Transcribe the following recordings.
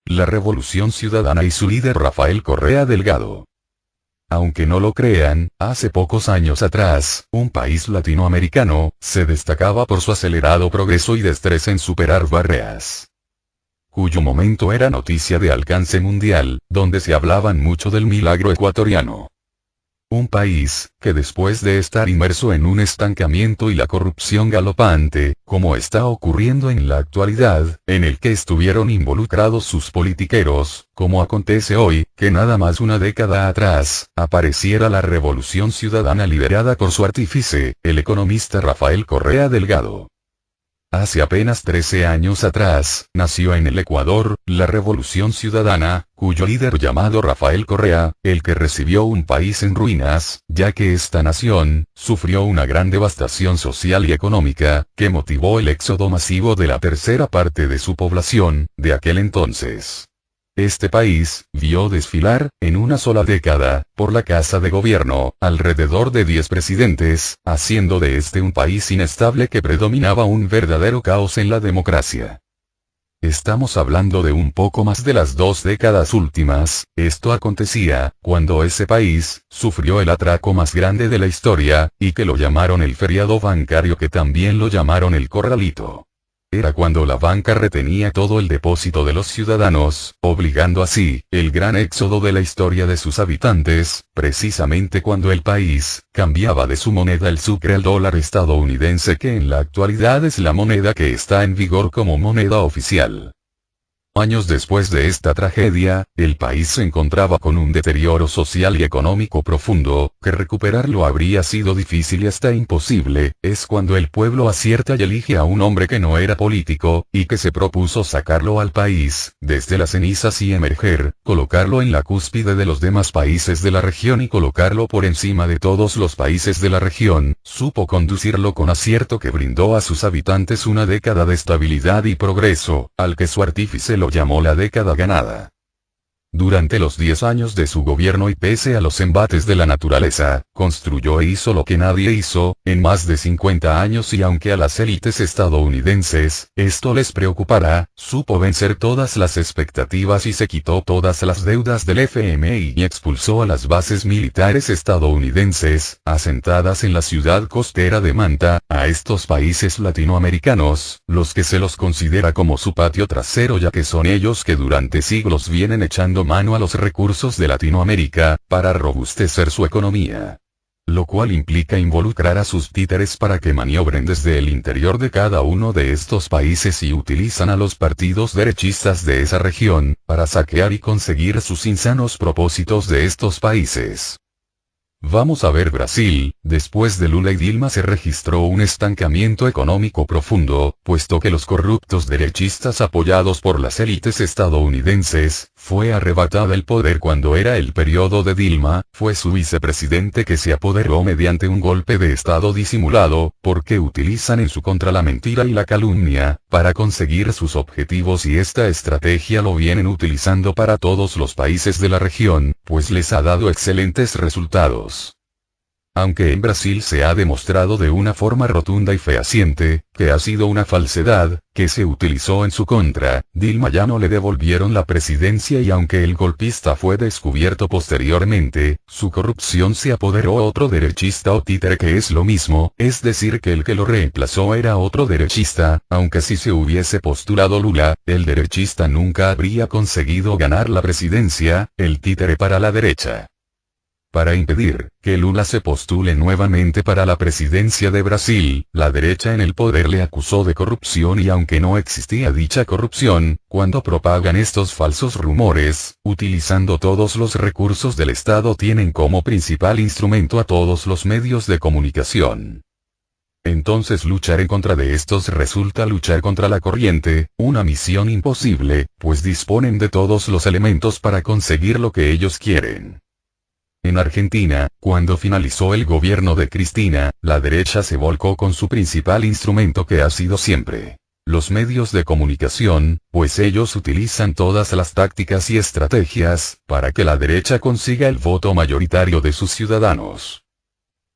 la Revolución Ciudadana y su líder Rafael Correa Delgado. Aunque no lo crean, hace pocos años atrás, un país latinoamericano, se destacaba por su acelerado progreso y destreza en superar barreras, cuyo momento era noticia de alcance mundial, donde se hablaban mucho del milagro ecuatoriano. Un país, que después de estar inmerso en un estancamiento y la corrupción galopante, como está ocurriendo en la actualidad, en el que estuvieron involucrados sus politiqueros, como acontece hoy, que nada más una década atrás, apareciera la Revolución Ciudadana liderada por su artífice, el economista Rafael Correa Delgado. Hace apenas 13 años atrás, nació en el Ecuador, la Revolución Ciudadana, cuyo líder llamado Rafael Correa, el que recibió un país en ruinas, ya que esta nación, sufrió una gran devastación social y económica, que motivó el éxodo masivo de la tercera parte de su población, de aquel entonces. Este país, vio desfilar, en una sola década, por la Casa de Gobierno, alrededor de 10 presidentes, haciendo de este un país inestable que predominaba un verdadero caos en la democracia. Estamos hablando de un poco más de las 2 décadas últimas. Esto acontecía, cuando ese país, sufrió el atraco más grande de la historia, y que lo llamaron el feriado bancario, que también lo llamaron el corralito. Era cuando la banca retenía todo el depósito de los ciudadanos, obligando así, el gran éxodo de la historia de sus habitantes, precisamente cuando el país, cambiaba de su moneda el sucre al dólar estadounidense, que en la actualidad es la moneda que está en vigor como moneda oficial. Años después de esta tragedia, el país se encontraba con un deterioro social y económico profundo, que recuperarlo habría sido difícil y hasta imposible. Es cuando el pueblo acierta y elige a un hombre que no era político, y que se propuso sacarlo al país, desde las cenizas y emerger, colocarlo en la cúspide de los demás países de la región y colocarlo por encima de todos los países de la región. Supo conducirlo con acierto, que brindó a sus habitantes una década de estabilidad y progreso, al que su artífice lo llamó la década ganada. Durante los 10 años de su gobierno y pese a los embates de la naturaleza, construyó e hizo lo que nadie hizo, en más de 50 años, y aunque a las élites estadounidenses, esto les preocupará, supo vencer todas las expectativas y se quitó todas las deudas del FMI y expulsó a las bases militares estadounidenses, asentadas en la ciudad costera de Manta, a estos países latinoamericanos, los que se los considera como su patio trasero, ya que son ellos que durante siglos vienen echando mano a los recursos de Latinoamérica, para robustecer su economía. Lo cual implica involucrar a sus títeres para que maniobren desde el interior de cada uno de estos países y utilizan a los partidos derechistas de esa región, para saquear y conseguir sus insanos propósitos de estos países. Vamos a ver Brasil. Después de Lula y Dilma se registró un estancamiento económico profundo, puesto que los corruptos derechistas apoyados por las élites estadounidenses, fue arrebatada el poder cuando era el periodo de Dilma. Fue su vicepresidente que se apoderó mediante un golpe de estado disimulado, porque utilizan en su contra la mentira y la calumnia, para conseguir sus objetivos, y esta estrategia lo vienen utilizando para todos los países de la región, pues les ha dado excelentes resultados. Aunque en Brasil se ha demostrado de una forma rotunda y fehaciente, que ha sido una falsedad, que se utilizó en su contra, Dilma ya no le devolvieron la presidencia, y aunque el golpista fue descubierto posteriormente, su corrupción se apoderó otro derechista o títere, que es lo mismo, es decir que el que lo reemplazó era otro derechista. Aunque si se hubiese postulado Lula, el derechista nunca habría conseguido ganar la presidencia, el títere para la derecha. Para impedir que Lula se postule nuevamente para la presidencia de Brasil, la derecha en el poder le acusó de corrupción, y aunque no existía dicha corrupción, cuando propagan estos falsos rumores, utilizando todos los recursos del Estado, tienen como principal instrumento a todos los medios de comunicación. Entonces luchar en contra de estos resulta luchar contra la corriente, una misión imposible, pues disponen de todos los elementos para conseguir lo que ellos quieren. En Argentina, cuando finalizó el gobierno de Cristina, la derecha se volcó con su principal instrumento, que ha sido siempre los medios de comunicación, pues ellos utilizan todas las tácticas y estrategias, para que la derecha consiga el voto mayoritario de sus ciudadanos.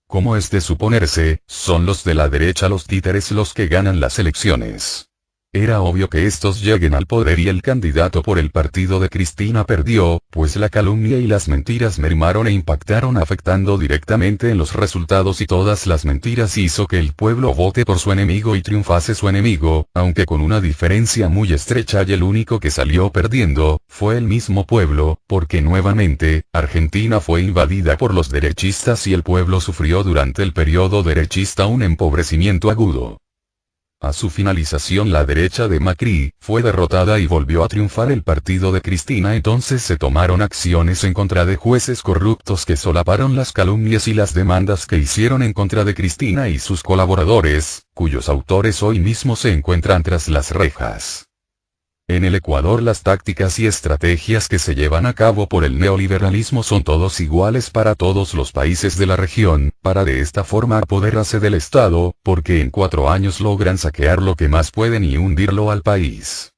Como es de suponerse, son los de la derecha los títeres los que ganan las elecciones. Era obvio que estos lleguen al poder y el candidato por el partido de Cristina perdió, pues la calumnia y las mentiras mermaron e impactaron afectando directamente en los resultados y todas las mentiras hizo que el pueblo vote por su enemigo y triunfase su enemigo, aunque con una diferencia muy estrecha y el único que salió perdiendo, fue el mismo pueblo, porque nuevamente, Argentina fue invadida por los derechistas y el pueblo sufrió durante el periodo derechista un empobrecimiento agudo. A su finalización la derecha de Macri, fue derrotada y volvió a triunfar el partido de Cristina. Entonces se tomaron acciones en contra de jueces corruptos que solaparon las calumnias y las demandas que hicieron en contra de Cristina y sus colaboradores, cuyos autores hoy mismo se encuentran tras las rejas. En el Ecuador las tácticas y estrategias que se llevan a cabo por el neoliberalismo son todos iguales para todos los países de la región, para de esta forma apoderarse del Estado, porque en 4 años logran saquear lo que más pueden y hundirlo al país.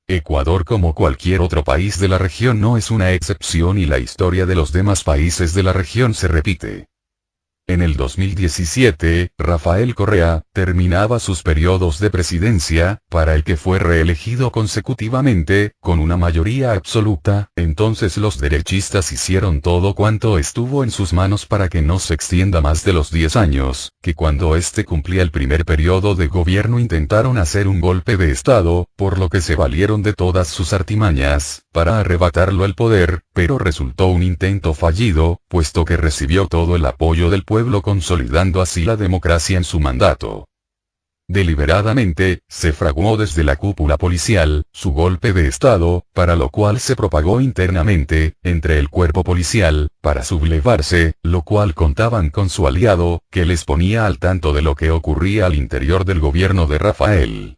Ecuador como cualquier otro país de la región no es una excepción y la historia de los demás países de la región se repite. En el 2017, Rafael Correa, terminaba sus periodos de presidencia, para el que fue reelegido consecutivamente, con una mayoría absoluta. Entonces los derechistas hicieron todo cuanto estuvo en sus manos para que no se extienda más de los 10 años, que cuando este cumplía el primer periodo de gobierno intentaron hacer un golpe de Estado, por lo que se valieron de todas sus artimañas, para arrebatarlo el poder, pero resultó un intento fallido, puesto que recibió todo el apoyo del pueblo consolidando así la democracia en su mandato. Deliberadamente, se fraguó desde la cúpula policial, su golpe de Estado, para lo cual se propagó internamente, entre el cuerpo policial, para sublevarse, lo cual contaban con su aliado, que les ponía al tanto de lo que ocurría al interior del gobierno de Rafael.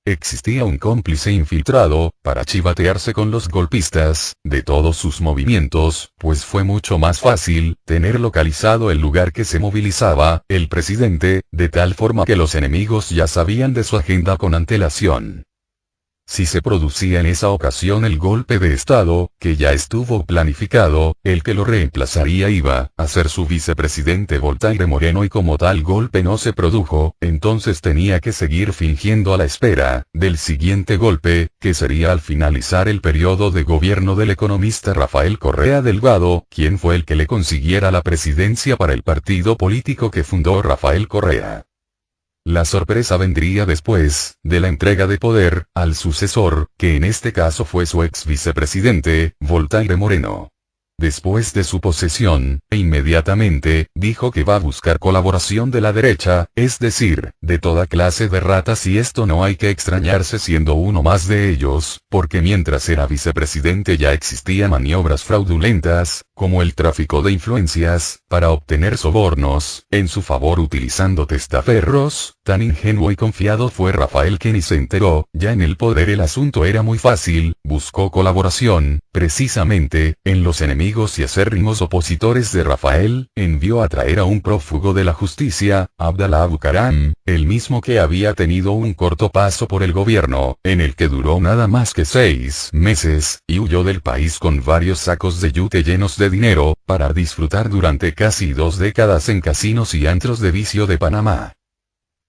Existía un cómplice infiltrado, para chivatearse con los golpistas, de todos sus movimientos, pues fue mucho más fácil, tener localizado el lugar que se movilizaba, el presidente, de tal forma que los enemigos ya sabían de su agenda con antelación. Si se producía en esa ocasión el golpe de Estado, que ya estuvo planificado, el que lo reemplazaría iba a ser su vicepresidente Voltaire Moreno y como tal golpe no se produjo, entonces tenía que seguir fingiendo a la espera del siguiente golpe, que sería al finalizar el periodo de gobierno del economista Rafael Correa Delgado, quien fue el que le consiguiera la presidencia para el partido político que fundó Rafael Correa. La sorpresa vendría después, de la entrega de poder, al sucesor, que en este caso fue su ex vicepresidente, Voltaire Moreno. Después de su posesión, inmediatamente, dijo que va a buscar colaboración de la derecha, es decir, de toda clase de ratas y esto no hay que extrañarse siendo uno más de ellos, porque mientras era vicepresidente ya existían maniobras fraudulentas, como el tráfico de influencias, para obtener sobornos, en su favor utilizando testaferros. Tan ingenuo y confiado fue Rafael que ni se enteró, ya en el poder el asunto era muy fácil, buscó colaboración, precisamente, en los enemigos y acérrimos opositores de Rafael, envió a traer a un prófugo de la justicia, Abdalá Bucaram, el mismo que había tenido un corto paso por el gobierno, en el que duró nada más que 6 meses, y huyó del país con varios sacos de yute llenos de dinero, para disfrutar durante casi 2 décadas en casinos y antros de vicio de Panamá.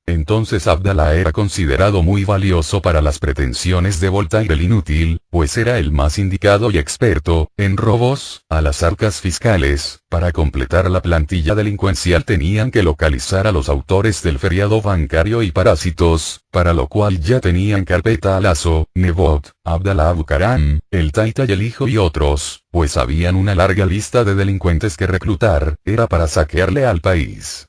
Entonces Abdalá era considerado muy valioso para las pretensiones de Voltaire el inútil, pues era el más indicado y experto en robos a las arcas fiscales. Para completar la plantilla delincuencial tenían que localizar a los autores del feriado bancario y parásitos, para lo cual ya tenían carpeta a Lazo, Nebot, Abdalá Bucaram, el Taita y el hijo y otros, pues habían una larga lista de delincuentes que reclutar, era para saquearle al país.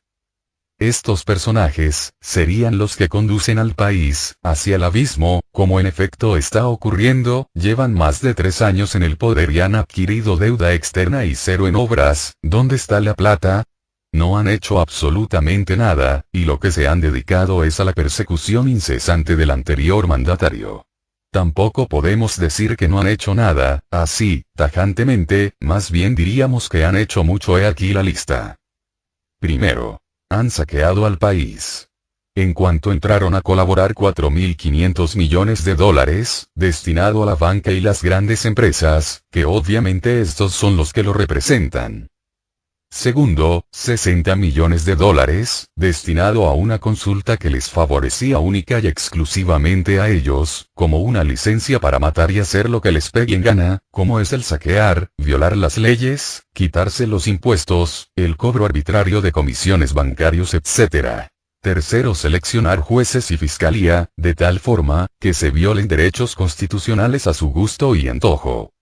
Estos personajes, serían los que conducen al país, hacia el abismo, como en efecto está ocurriendo, llevan más de 3 años en el poder y han adquirido deuda externa y cero en obras. ¿Dónde está la plata? No han hecho absolutamente nada, y lo que se han dedicado es a la persecución incesante del anterior mandatario. Tampoco podemos decir que no han hecho nada, así, tajantemente, más bien diríamos que han hecho mucho. He aquí la lista. Primero. Han saqueado al país. En cuanto entraron a colaborar 4.500 millones de dólares, destinado a la banca y las grandes empresas, que obviamente estos son los que lo representan. Segundo, 60 millones de dólares, destinado a una consulta que les favorecía única y exclusivamente a ellos, como una licencia para matar y hacer lo que les pegue en gana, como es el saquear, violar las leyes, quitarse los impuestos, el cobro arbitrario de comisiones bancarios, etc. Tercero, seleccionar jueces y fiscalía, de tal forma, que se violen derechos constitucionales a su gusto y antojo,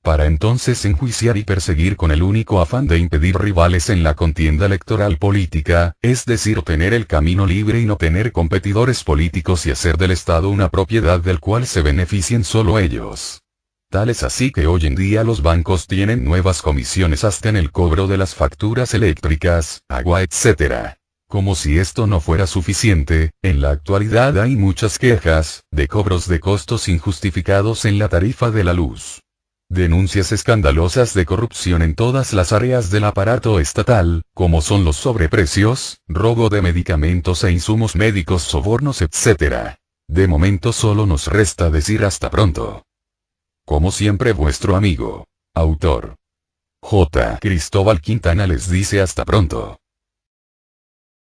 para entonces enjuiciar y perseguir con el único afán de impedir rivales en la contienda electoral política, es decir, tener el camino libre y no tener competidores políticos y hacer del Estado una propiedad del cual se beneficien solo ellos. Tal es así que hoy en día los bancos tienen nuevas comisiones hasta en el cobro de las facturas eléctricas, agua, etc. Como si esto no fuera suficiente, en la actualidad hay muchas quejas, de cobros de costos injustificados en la tarifa de la luz. Denuncias escandalosas de corrupción en todas las áreas del aparato estatal, como son los sobreprecios, robo de medicamentos e insumos médicos, sobornos, etc. De momento solo nos resta decir hasta pronto. Como siempre, vuestro amigo, autor J. Cristóbal Quintana les dice hasta pronto.